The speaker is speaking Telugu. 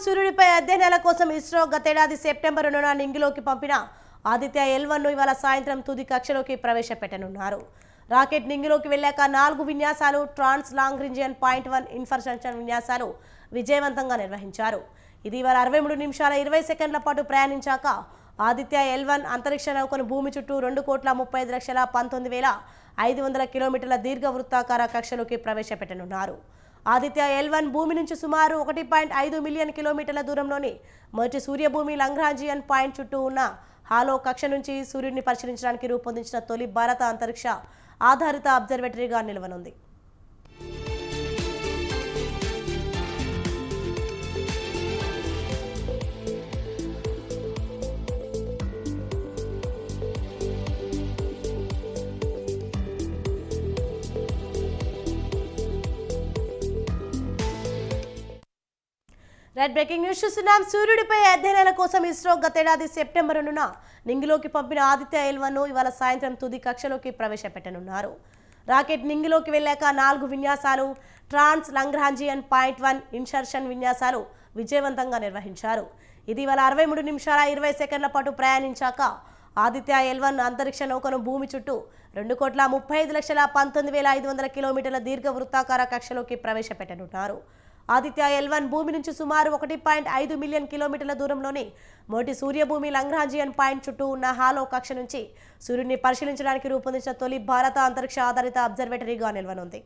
సూర్యుడిపై అధ్యయనాల కోసం ఇస్రో గతేడాది సెప్టెంబర్ 2న నింగిలోకి పంపిన ఆదిత్య L1ను ఇవాళ సాయంత్రం తుది కక్షలోకి ప్రవేశపెట్టనున్నారు. రాకెట్ నింగిలోకి వెళ్ళాక 4 విన్యాసాలు ట్రాన్స్ లాంగ్రీజియన్ పాయింట్ 1 ఇన్ఫర్సెప్షన్ విన్యాసాలు విజయవంతంగా నిర్వహించారు. ఇది ఇవాళ 63 నిమిషాల 20 సెకండ్ల పాటు ప్రయాణించాక ఆదిత్య L1 అంతరిక్ష నౌకను భూమి చుట్టూ 2,35,19,500 కిలోమీటర్ల దీర్ఘ వృత్తాకార కక్షలోకి ప్రవేశపెట్టనున్నారు. ఆదిత్య L1 భూమి నుంచి సుమారు 1.5 మిలియన్ కిలోమీటర్ల దూరంలోని మొదటి సూర్యభూమి లాంగ్రాంజియన్ పాయింట్ చుట్టూ ఉన్న హాలో కక్ష నుంచి సూర్యుడిని పరిశీలించడానికి రూపొందించిన తొలి భారత అంతరిక్ష ఆధారిత అబ్జర్వేటరీగా నిలవనుంది. బ్రేకింగ్ న్యూస్ చూస్తున్నాం. సూర్యుడిపై అధ్యయనాల కోసం ఇస్రో గతేడాది సెప్టెంబర్ 2న నింగిలోకి పంపిన ఆదిత్య L1ను ఇవాళ సాయంత్రం తుది కక్షలోకి ప్రవేశపెట్టనున్నారు. రాకెట్ నింగిలోకి వెళ్ళాక 4 విన్యాసాలు ట్రాన్స్ లాంగ్రాంజియన్ పాయింట్ 1 ఇన్సర్షన్ విన్యాసాలు విజయవంతంగా నిర్వహించారు. ఇది ఇవాళ 63 నిమిషాల 20 సెకండ్ల పాటు ప్రయాణించాక ఆదిత్య L1 అంతరిక్ష నౌకను భూమి చుట్టూ 2,35,19,500 కిలోమీటర్ల దీర్ఘ వృత్తాకార కక్షలోకి ప్రవేశపెట్టనున్నారు. ఆదిత్య L1 భూమి నుంచి సుమారు 1.5 మిలియన్ కిలోమీటర్ల దూరంలోని మొదటి సూర్యభూమి లాంగ్రాంజియన్ పాయింట్ చుట్టూ ఉన్న హాలో కక్ష నుంచి సూర్యుడిని పరిశీలించడానికి రూపొందించిన తొలి భారత అంతరిక్ష ఆధారిత అబ్జర్వేటరీగా నిలవనుంది.